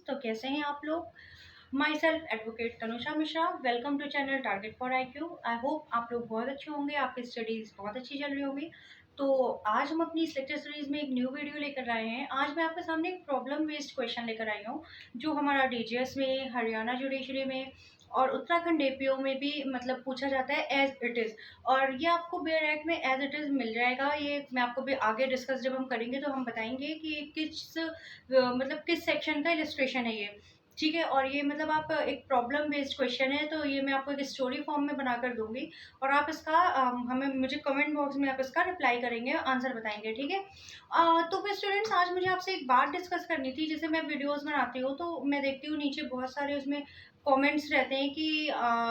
तो कैसे हैं आप लोग। Myself advocate Tanusha Mishra, welcome to channel target for IQ। I hope आप लोग बहुत अच्छे होंगे, आपकी स्टडीज़ बहुत अच्छी चल रही होंगी। तो आज हम अपनी इस लेक्चर सीरीज में एक न्यू वीडियो लेकर आए हैं। आज मैं आपके सामने एक प्रॉब्लम बेस्ड क्वेश्चन लेकर आई हूँ, जो हमारा DGS में, हरियाणा जुडिशरी में और उत्तराखंड APO में भी मतलब पूछा जाता है एज इट इज़। और ये आपको बेयर एक्ट में एज इट इज़ मिल जाएगा। ये मैं आपको भी आगे डिस्कस जब हम करेंगे तो हम बताएंगे कि मतलब किस सेक्शन का इलस्ट्रेशन है ये। ठीक है, और ये मतलब आप एक प्रॉब्लम बेस्ड क्वेश्चन है, तो ये मैं आपको एक स्टोरी फॉर्म में बनाकर दूंगी और आप इसका हमें मुझे कमेंट बॉक्स में आप इसका रिप्लाई करेंगे, आंसर बताएंगे। ठीक है। तो फिर स्टूडेंट्स, आज मुझे आपसे एक बात डिस्कस करनी थी। जैसे मैं वीडियोस बनाती हूँ तो मैं देखती हूँ नीचे बहुत सारे उसमें कमेंट्स रहते हैं कि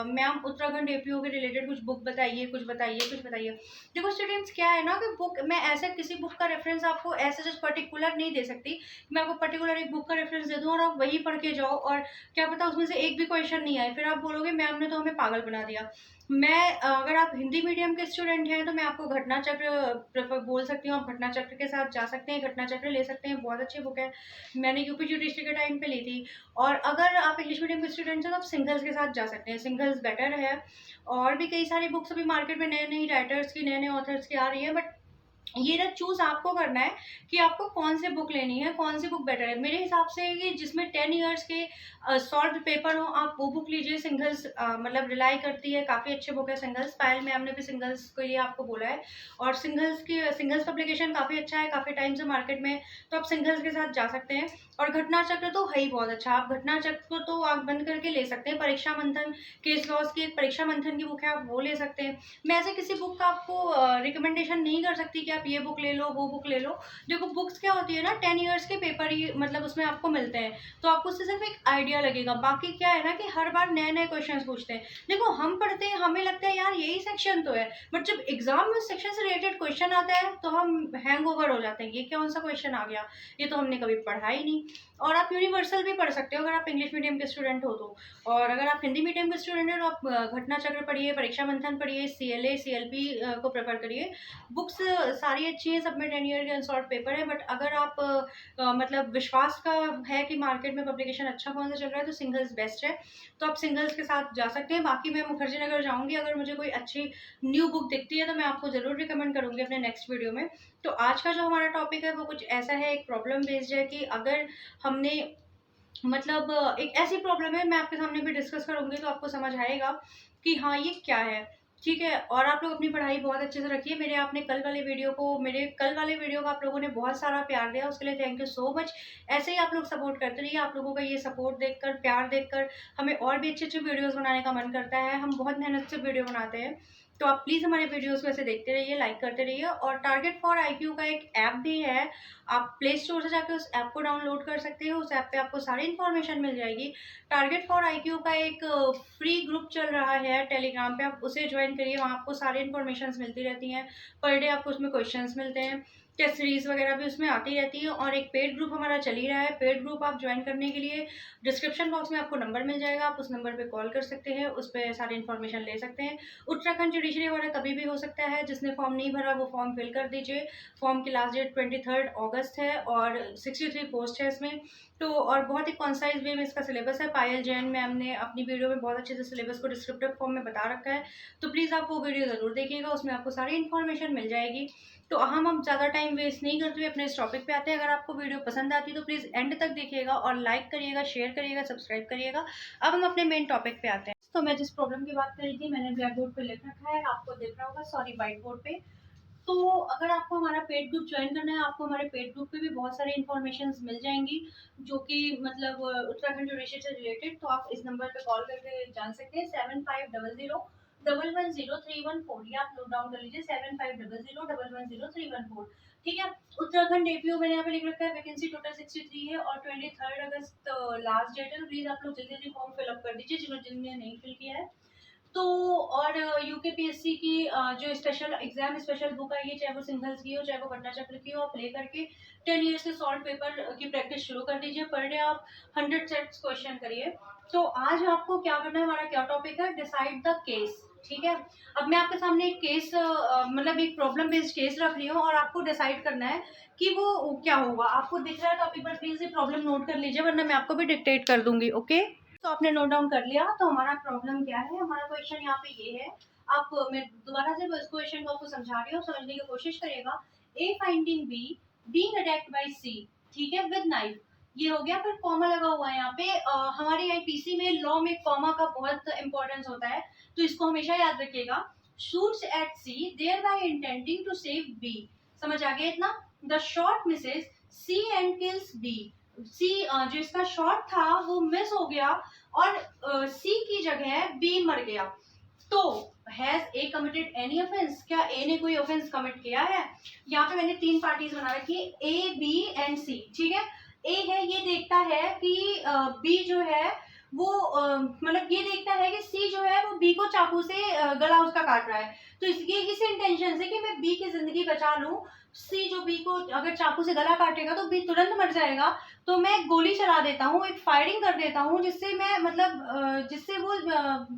मैम उत्तराखंड APO के रिलेटेड कुछ बुक बताइए, कुछ बताइए, कुछ बताइए। देखो स्टूडेंट्स, क्या है ना कि बुक मैं ऐसे किसी बुक का रेफरेंस आपको ऐसे जस्ट पर्टिकुलर नहीं दे सकती। मैं आपको पर्टिकुलर एक बुक का रेफरेंस दे दूँ और आप वही पढ़ के जाओ और क्या पता उसमें से एक भी क्वेश्चन नहीं आए, फिर आप बोलोगे मैम ने तो हमें पागल बना दिया। मैं अगर आप हिंदी मीडियम के स्टूडेंट हैं तो मैं आपको घटना चक्र प्रेफर बोल सकती हूँ। आप घटना चक्र के साथ जा सकते हैं, घटना चक्र ले सकते हैं, बहुत अच्छी बुक है। मैंने यूपी जुडिशरी के टाइम पे ली थी। और अगर आप इंग्लिश मीडियम के स्टूडेंट हैं तो आप सिंगल्स के साथ जा सकते हैं, सिंगल्स बेटर है। और भी कई सारी बुक्स अभी मार्केट में नए नई राइटर्स की, नए नए ऑथर्स की आ रही है, बट ये ना चूज आपको करना है कि आपको कौन सी बुक लेनी है, कौन सी बुक बेटर है। मेरे हिसाब से ये जिसमें 10 इयर्स के सॉल्व पेपर हो, आप वो बुक लीजिए। सिंगल्स मतलब रिलाई करती है, काफ़ी अच्छी बुक है सिंगल्स। पायल मैम ने भी सिंगल्स को ये आपको बोला है। और सिंगल्स पब्लिकेशन काफ़ी अच्छा है, काफ़ी टाइम से मार्केट में, तो आप सिंगल्स के साथ जा सकते हैं। और घटना चक्र तो है ही बहुत अच्छा, आप घटना चक्र को तो आंख बंद करके ले सकते हैं। परीक्षा मंथन, केस लॉस की एक परीक्षा मंथन की बुक है, आप वो ले सकते हैं। मैं ऐसे किसी बुक का आपको रिकमेंडेशन नहीं कर सकती कि आप ये बुक ले लो, वो बुक ले लो। देखो बुक्स क्या होती है ना, 10 इयर्स के पेपर ही मतलब उसमें आपको मिलते हैं, तो आपको उससे सिर्फ एक आइडिया लगेगा। बाकी क्या है ना कि हर बार नए नए क्वेश्चन पूछते हैं। देखो हम पढ़ते हैं, हमें लगता है यार यही सेक्शन तो है, बट जब एग्जाम में उस सेक्शन से रिलेटेड क्वेश्चन आता है तो हम हैंग ओवर हो जाते हैं, ये कौन सा क्वेश्चन आ गया, ये तो हमने कभी पढ़ा ही नहीं। और आप यूनिवर्सल भी पढ़ सकते हो अगर आप इंग्लिश मीडियम के स्टूडेंट हो तो। और अगर आप हिंदी मीडियम के स्टूडेंट हैं तो आप घटना चक्र पढ़िए, परीक्षा मंथन पढ़िए, CLA CLP को प्रेफर करिए। बुक्स सारी अच्छी हैं, सब में 10 ईयर के अनसॉल्व पेपर है। बट अगर आप मतलब विश्वास का है कि मार्केट में पब्लिकेशन अच्छा कौन सा चल रहा है, तो सिंगल्स बेस्ट है, तो आप सिंगल्स के साथ जा सकते हैं। बाकी मैं मुखर्जी नगर जाऊंगी, अगर मुझे कोई अच्छी न्यू बुक दिखती है तो मैं आपको ज़रूर रिकमेंड करूंगी अपने नेक्स्ट वीडियो में। तो आज का जो हमारा टॉपिक है वो कुछ ऐसा है, एक प्रॉब्लम बेस्ड है कि अगर हमने मतलब एक ऐसी प्रॉब्लम है, मैं आपके सामने भी डिस्कस करूंगी तो आपको समझ आएगा कि हाँ ये क्या है। ठीक है, और आप लोग अपनी पढ़ाई बहुत अच्छे से रखिए। मेरे कल वाले वीडियो को आप लोगों ने बहुत सारा प्यार दिया, उसके लिए थैंक यू सो मच। ऐसे ही आप लोग सपोर्ट करते रहिए। आप लोगों का ये सपोर्ट देखकर, प्यार देखकर हमें और भी अच्छे अच्छे वीडियोस बनाने का मन करता है। हम बहुत मेहनत से वीडियो बनाते हैं, तो आप प्लीज़ हमारे वीडियोस को ऐसे देखते रहिए, लाइक करते रहिए। और टारगेट फॉर IQ का एक ऐप भी है, आप प्ले स्टोर से जाकर उस ऐप को डाउनलोड कर सकते हो। उस ऐप पे आपको सारी इन्फॉर्मेशन मिल जाएगी। टारगेट फॉर IQ का एक फ्री ग्रुप चल रहा है टेलीग्राम पे, आप उसे ज्वाइन करिए, वहाँ आपको सारी इन्फॉर्मेशन मिलती रहती हैं। पर डे आपको उसमें क्वेश्चंस मिलते हैं, टेस्ट सीरीज वगैरह भी उसमें आती रहती है। और एक पेड ग्रुप हमारा चल ही रहा है। पेड ग्रुप आप ज्वाइन करने के लिए डिस्क्रिप्शन बॉक्स में आपको नंबर मिल जाएगा, आप उस नंबर पे कॉल कर सकते हैं, उस पर सारी इन्फॉर्मेशन ले सकते हैं। उत्तराखंड जुडिशरी हमारा कभी भी हो सकता है, जिसने फॉर्म नहीं भरा वो फॉर्म फिल कर दीजिए। फॉर्म की लास्ट डेट 23 अगस्त है और 63 पोस्ट है इसमें। तो और बहुत ही कॉन्साइज वे में इसका सिलेबस है। पायल जैन मैम ने अपनी वीडियो में बहुत अच्छे से सिलेबस को डिस्क्रिप्टिव फॉर्म में बता रखा है, तो प्लीज़ आप वो वीडियो ज़रूर देखिएगा, उसमें आपको सारी इन्फॉर्मेशन मिल जाएगी। तो हम अब ज़्यादा टाइम वेस्ट नहीं करते हुए अपने इस टॉपिक पे आते हैं। अगर आपको वीडियो पसंद आती है तो प्लीज़ एंड तक देखिएगा और लाइक करिएगा, शेयर करिएगा, सब्सक्राइब करिएगा। अब हम अपने मेन टॉपिक पे आते हैं। तो मैं जिस प्रॉब्लम की बात कर रही थी, मैंने ब्लैक बोर्ड पे लिख रखा है, आपको दिख रहा होगा, सॉरी व्हाइट बोर्ड पे। तो अगर आपको हमारा पेड ग्रुप ज्वाइन करना है, आपको हमारे पेड ग्रुप पे भी बहुत सारी इन्फॉर्मेशन मिल जाएंगी, जो कि मतलब उत्तराखंड जुडिशरी से रिलेटेड। तो आप इस नंबर पे कॉल करके जान सकते हैं, 7500 110 11314। ये आप नोट डाउन कर लीजिए, 7500 110 11314। ठीक है। उत्तराखंड APO मैंने यहाँ पे लिख रखा है, वैकेंसी टोटल 63 है और 23 अगस्त लास्ट डेट है। तो प्लीज आप लोग जल्दी जल्दी फॉर्म फिलअप कर दीजिए जिन्होंने नहीं फिल किया है। तो और UKPSC की जो स्पेशल एग्जाम स्पेशल बुक आई है, चाहे वो सिंगल्स की हो चाहे वो घटना चक्र की हो, आप ले करके 10 ईयर्स के सॉल्व पेपर की प्रैक्टिस शुरू कर दीजिए। पर डे आप 100 सेट्स क्वेश्चन करिए। तो आज आपको क्या करना है, हमारा क्या टॉपिक है, डिसाइड द केस। ठीक है। अब मैं आपके सामने एक केस मतलब एक प्रॉब्लम बेस्ड केस रख रही हूँ और आपको डिसाइड करना है कि वो क्या होगा। आपको दिख रहा है तो आप एक बार प्लीज ये प्रॉब्लम नोट कर लीजिए, वरना मैं आपको भी डिक्टेट कर दूंगी। ओके, तो आपने नोट डाउन कर लिया। तो हमारा प्रॉब्लम क्या है, हमारा क्वेश्चन यहाँ पे ये है। आप मैं दोबारा से इस क्वेश्चन को आपको समझा रही हूँ, समझने की कोशिश करिएगा। A finding B being attacked by C, ठीक है, विद नाइफ। ये हो गया, फिर कॉमा लगा हुआ है यहाँ पे। हमारे आईपीसी में लॉ में कॉमा का बहुत इंपॉर्टेंस होता है, तो इसको हमेशा याद रखिएगा। shoots at C thereby intending to save B। समझ आ गया इतना? The shot misses C and kills B। C जो इसका शॉट था वो मिस हो गया और C की जगह B मर गया। तो has a committed any offence, क्या ए ने कोई ऑफेंस कमिट किया है? यहाँ पे मैंने 3 पार्टीज बना रखी, ए बी एंड सी, ठीक है। ए है, ये देखता है कि बी जो है वो मतलब ये देखता है कि सी जो है वो बी को चाकू से गला उसका काट रहा है। तो इसके इस इंटेंशन से कि मैं बी की जिंदगी बचा लूं, सी जो बी को अगर चाकू से गला काटेगा तो बी तुरंत मर जाएगा, तो मैं गोली चला देता हूँ, एक फायरिंग कर देता हूँ, जिससे मैं मतलब जिससे वो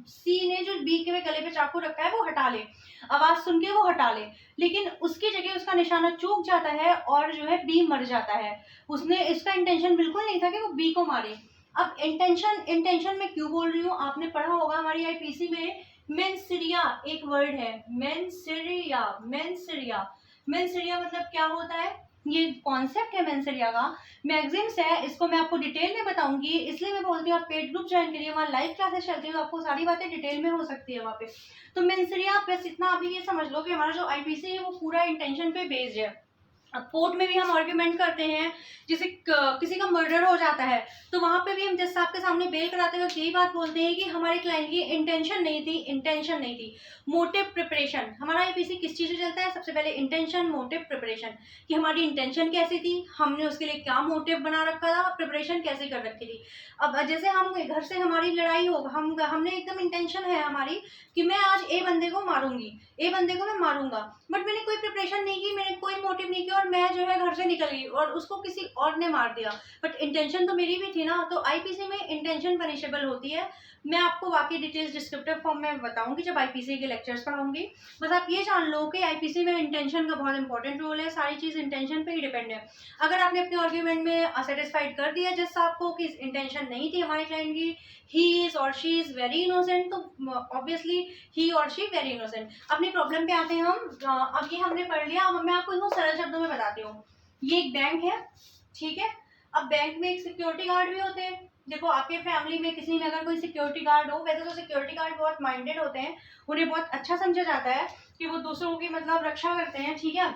सी ने जो बी के गले पे चाकू रखा है वो हटा ले, आवाज सुन के वो हटा ले। लेकिन उसकी जगह उसका निशाना चूक जाता है और जो है बी मर जाता है। उसने इसका इंटेंशन बिल्कुल नहीं था कि वो बी को मारे। अब इंटेंशन में क्यों बोल रही हूँ, आपने पढ़ा होगा हमारी आईपीसी में मेंसिरिया एक वर्ड है, मेंसिरिया। मेंसिरिया मेंसिरिया मतलब क्या होता है, ये कॉन्सेप्ट है मेंसिरिया का, मैगजीन्स है, इसको मैं आपको डिटेल में बताऊंगी। इसलिए मैं बोलती हूँ आप पेड ग्रुप ज्वाइन करिए, वहाँ लाइव क्लासेस चलती है, तो आपको सारी बातें डिटेल में हो सकती है वहाँ पे। तो मेंसिरिया बस इतना अभी ये समझ लो कि हमारा जो आईपीसी है वो पूरा इंटेंशन पे बेस्ड है। अब कोर्ट में भी हम आर्ग्यूमेंट करते हैं, जैसे किसी का मर्डर हो जाता है तो वहां पे भी हम जज साहब के सामने बेल कराते हुए यही बात बोलते हैं कि हमारे क्लाइंट की इंटेंशन नहीं थी, मोटिव प्रिपरेशन। हमारा आईपीसी किस चीज से चलता है, सबसे पहले इंटेंशन, मोटिव, प्रिपरेशन, कि हमारी इंटेंशन कैसी थी, हमने उसके लिए क्या मोटिव बना रखा था, प्रिपरेशन कैसे कर रखी थी। अब जैसे हम घर से हमारी लड़ाई हो, हमने एकदम इंटेंशन है हमारी कि मैं आज ए बंदे को मारूंगी, ए बंदे को मैं मारूंगा, बट मैंने कोई प्रिपरेशन नहीं की, मैंने कोई मोटिव नहीं किया और मैं जो है घर से निकल गई और उसको किसी और ने मार दिया, बट इंटेंशन तो मेरी भी थी ना। तो आईपीसी में इंटेंशन पनिशेबल होती है। मैं आपको बाकी डिटेल्स डिस्क्रिप्टिव फॉर्म में बताऊंगी जब आईपीसी के लेक्चर्स पढ़ाऊंगी। बस आप ये जान लो कि आईपीसी में इंटेंशन का बहुत इंपॉर्टेंट रोल है, सारी चीज इंटेंशन पे ही डिपेंड है। अगर आपने अपने आर्ग्यूमेंट में सेटिस्फाइड कर दिया जज साहब को कि इंटेंशन नहीं थी हमारे क्लाइंट की, ही इज और शी इज वेरी इनोसेंट, तो ऑब्वियसली ही और शी वेरी इनोसेंट। अपनी प्रॉब्लम पे आते हैं हम। अब ये हमने पढ़ लिया, अब मैं आपको इसको सरल शब्दों में बताती हूँ। ये एक बैंक है, ठीक है। अब बैंक में एक सिक्योरिटी गार्ड भी होते हैं। देखो आपके फैमिली में किसी में अगर कोई सिक्योरिटी गार्ड हो, वैसे तो सिक्योरिटी गार्ड बहुत माइंडेड होते हैं, उन्हें बहुत अच्छा समझा जाता है कि वो दूसरों की मतलब रक्षा करते हैं, ठीक है।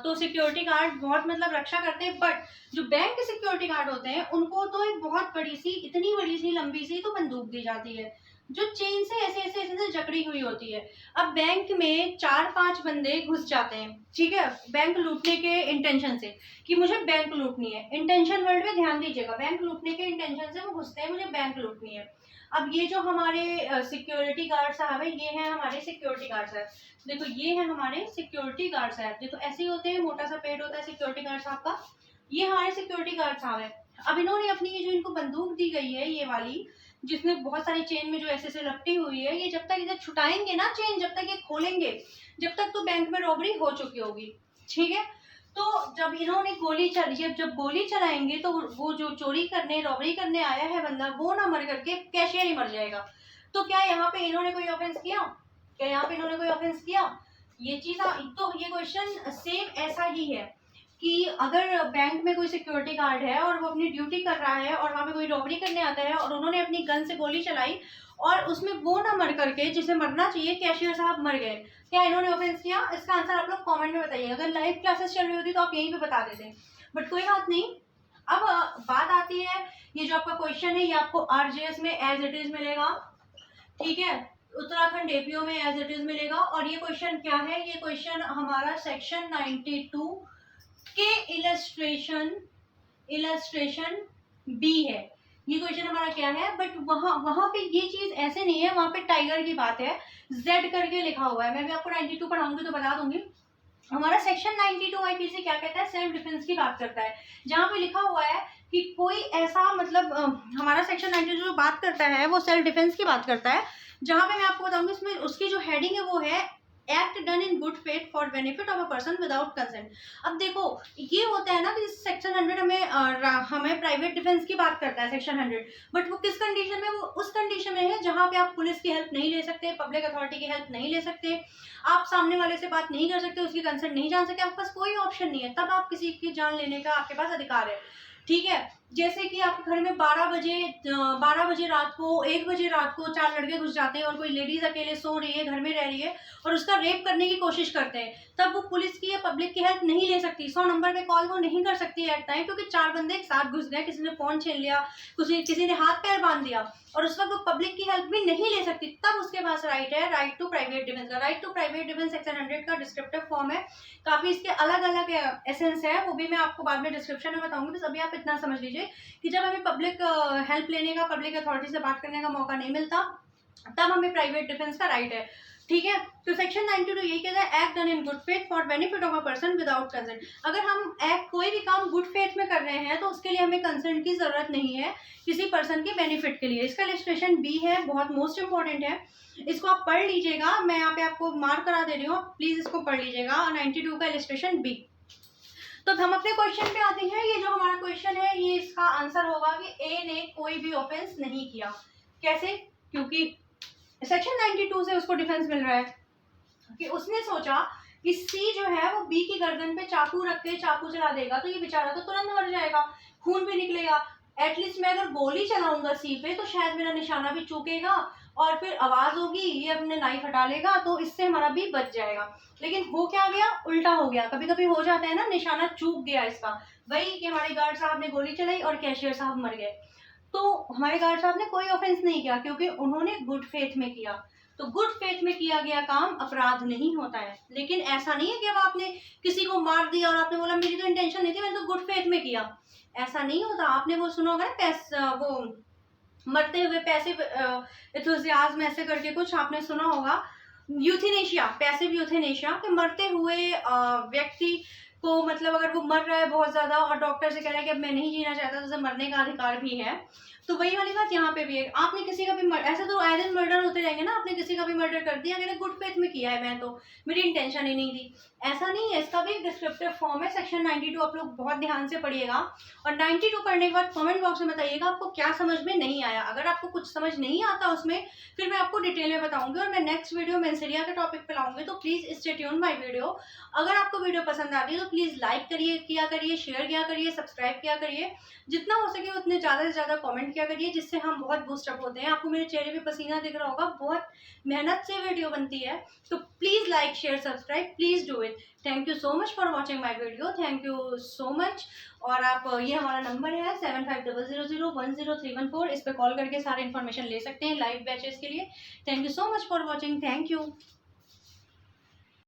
तो सिक्योरिटी गार्ड बहुत मतलब रक्षा करते हैं, बट जो बैंक के सिक्योरिटी गार्ड होते हैं उनको तो एक बहुत बड़ी सी, इतनी बड़ी सी लंबी सी तो बंदूक दी जाती है जो चेन से ऐसे ऐसे ऐसे जकड़ी हुई होती है। अब बैंक में 4-5 बंदे घुस जाते हैं, ठीक है, बैंक लूटने के इंटेंशन से, कि मुझे बैंक लूटनी है। इंटेंशन वर्ड में ध्यान दीजिएगा, बैंक लूटने के इंटेंशन से वो घुसते हैं, मुझे बैंक लूटनी है। अब ये जो हमारे सिक्योरिटी गार्ड साहब है, ये है हमारे सिक्योरिटी गार्ड साहब। देखो ये है हमारे सिक्योरिटी गार्ड साहब, देखो ऐसे ही होते हैं, मोटा सा पेड़ होता है सिक्योरिटी गार्ड साहब का। ये हमारे सिक्योरिटी गार्ड साहब है। अब इन्होंने अपनी ये जो इनको बंदूक दी गई है, ये वाली जिसमें बहुत सारी चेन में जो ऐसे ऐसे लपटी हुई है, ये जब तक इधर छुटाएंगे ना चेन, जब तक ये खोलेंगे, जब तक तो बैंक में रॉबरी हो चुकी होगी, ठीक है। तो जब इन्होंने गोली चली, जब गोली चलाएंगे तो वो जो चोरी करने, रॉबरी करने आया है बंदा, वो ना मर करके कैशियर ही मर जाएगा। तो क्या यहाँ पे इन्होंने कोई ऑफेंस किया? क्या यहाँ पे इन्होंने कोई ऑफेंस किया? ये चीज तो ये क्वेश्चन सेम ऐसा ही है कि अगर बैंक में कोई सिक्योरिटी गार्ड है और वो अपनी ड्यूटी कर रहा है और वहां पे कोई रॉबरी करने आता है और उन्होंने अपनी गन से गोली चलाई और उसमें वो ना मर करके जिसे मरना चाहिए, कैशियर साहब मर गए, क्या इन्होंने ऑफेंस किया? इसका आंसर आप लोग कमेंट में बताइए। अगर लाइव क्लासेस चल रही होती तो आप यहीं पे बता देते, बट कोई बात नहीं। अब बात आती है, ये जो आपका क्वेश्चन है ये आपको आरजेएस में एज इट इज मिलेगा, ठीक है, उत्तराखंड एपीओ में एज इट इज मिलेगा। और ये क्वेश्चन क्या है, ये क्वेश्चन हमारा सेक्शन 92 के इलस्ट्रेशन बी है। ये क्वेश्चन हमारा क्या है, बट वहां पे ये चीज ऐसे नहीं है, वहां पे टाइगर की बात है, जेड करके लिखा हुआ है। मैं भी आपको 92 पढ़ाऊंगी तो बता दूंगी। हमारा सेक्शन 92 आईपीसी क्या कहता है, सेल्फ डिफेंस की बात करता है, जहां पे लिखा हुआ है कि कोई ऐसा मतलब हमारा सेक्शन 92 जो बात करता है वो सेल्फ डिफेंस की बात करता है, जहाँ पे मैं आपको बताऊंगी इसमें उसकी जो हेडिंग है वो है act done in good faith for benefit of a person without consent. अब देखो ये होता है ना कि सेक्शन 100 हमें प्राइवेट डिफेंस की बात करता है सेक्शन 100, बट वो किस कंडीशन में, वो उस कंडीशन में है जहाँ पे आप पुलिस की हेल्प नहीं ले सकते, पब्लिक अथॉरिटी की हेल्प नहीं ले सकते, आप सामने वाले से बात नहीं कर सकते, उसकी कंसेंट नहीं जान सकते, आपके पास कोई ऑप्शन नहीं है, तब आप किसी की जान लेने का आपके पास अधिकार है। ठीक है, जैसे कि आपके घर में 12 बजे रात को, 1 बजे रात को 4 लड़के घुस जाते हैं और कोई लेडीज अकेले सो रही है, घर में रह रही है और उसका रेप करने की कोशिश करते हैं, तब वो पुलिस की या पब्लिक की हेल्प नहीं ले सकती, 100 नंबर पे कॉल वो नहीं कर सकती एट टाइम, क्योंकि 4 बंदे एक साथ घुस गए, किसी ने फोन छीन लिया, किसी ने हाथ पैर बांध दिया, और उस वक्त वो पब्लिक की हेल्प भी नहीं ले सकती, तब उसके पास राइट है, राइट टू प्राइवेट डिफेंस का। Right to private defence section 100 का डिस्क्रिप्टिव फॉर्म है, काफी इसके अलग अलग एसेंस है, वो भी मैं आपको बाद में डिस्क्रिप्शन में बताऊंगी, बस अभी आप इतना समझ लीजिए कि जब हमें पब्लिक हेल्प लेने का, पब्लिक अथॉरिटी से बात करने का मौका नहीं मिलता, तब हमें प्राइवेट डिफेंस का राइट है। ठीक है, तो सेक्शन 92 यही कहता है act done in good faith for benefit of a person without consent. अगर हम एक्ट कोई भी काम गुड फेथ में कर रहे हैं तो उसके लिए हमें कंसेंट की जरूरत नहीं है, किसी पर्सन के बेनिफिट के लिए। इसका इलस्ट्रेशन बी है, बहुत मोस्ट इंपॉर्टेंट है, इसको आप पढ़ लीजिएगा, मैं यहाँ पे आपको मार्क करा दे रही हूँ, प्लीज इसको पढ़ लीजिएगा, 92 का इलस्ट्रेशन बी। तो हम अपने क्वेश्चन पे आते हैं। ये जो हमारा क्वेश्चन है ये इसका आंसर होगा कि ए ने कोई भी ऑफेंस नहीं किया। कैसे? क्योंकि सेक्शन 92 से उसको डिफेंस मिल रहा है कि उसने सोचा कि सी जो है वो बी की गर्दन पे चाकू रख के चाकू चला देगा तो ये बेचारा तो तुरंत मर जाएगा, खून भी निकलेगा, एटलीस्ट मैं अगर गोली चलाऊंगा सी पे तो शायद मेरा निशाना भी चूकेगा और फिर आवाज होगी, ये अपने नाइफ हटा लेगा, तो इससे हमारा भी बच जाएगा। लेकिन हो क्या गया, उल्टा हो गया। कभी कभी हो जाता है ना, निशाना चूक गया इसका, वही कि हमारे गार्ड साहब ने गोली चलाई और कैशियर साहब मर गए। तो हमारे गार्ड साहब ने कोई ऑफेंस नहीं किया क्योंकि उन्होंने गुड फेथ में किया। तो गुड फेथ में किया गया काम अपराध नहीं होता है। लेकिन ऐसा नहीं है कि अब आपने किसी को मार दिया और आपने बोला मेरी तो इंटेंशन नहीं थी, मैंने तो गुड फेथ में किया, ऐसा नहीं होता। आपने वो सुना होगा ना, वो मरते हुए पैसे एंथुसियाज्म ऐसे करके कुछ आपने सुना होगा, यूथेनेशिया, पैसिव यूथेनेशिया, कि मरते हुए व्यक्ति को, मतलब अगर वो मर रहा है बहुत ज्यादा और डॉक्टर से कह रहा है कि अब मैं नहीं जीना चाहता, तो उसे मरने का अधिकार भी है। तो वही वाली बात यहाँ पे भी है। आपने किसी का भी ऐसे तो आए दिन मर्डर होते रहेंगे ना, आपने किसी का भी मर्डर कर दिया, मैंने गुड फेथ में किया है, मैं तो, मेरी इंटेंशन ही नहीं थी, ऐसा नहीं है। इसका भी डिस्क्रिप्टिव फॉर्म है सेक्शन 92, आप लोग बहुत ध्यान से पढ़िएगा। और 92 पढ़ने के बाद कमेंट बॉक्स में बताइएगा आपको क्या समझ में नहीं आया। अगर आपको कुछ समझ नहीं आता उसमें, फिर मैं आपको डिटेल में बताऊंगी और मैं नेक्स्ट वीडियो में मेंसरिया के टॉपिक पे लाऊंगी, तो please stay tune my video. अगर आपको वीडियो पसंद आती है तो प्लीज लाइक किया करिए, शेयर किया करिए, सब्सक्राइब किया करिए, जितना हो सके उतने ज्यादा से ज्यादा कमेंट किया करिए, जिससे हम बहुत बूस्टअप होते हैं। आपको मेरे चेहरे पे पसीना दिख रहा होगा, बहुत मेहनत से वीडियो बनती है, तो please like share subscribe, please do it. Thank you so much for watching my video, thank you so much. और आप, ये हमारा नंबर है 7500010314, इस पे कॉल करके सारे इन्फॉर्मेशन ले सकते हैं लाइव बैचेस के लिए। Thank you so much for watching, thank you.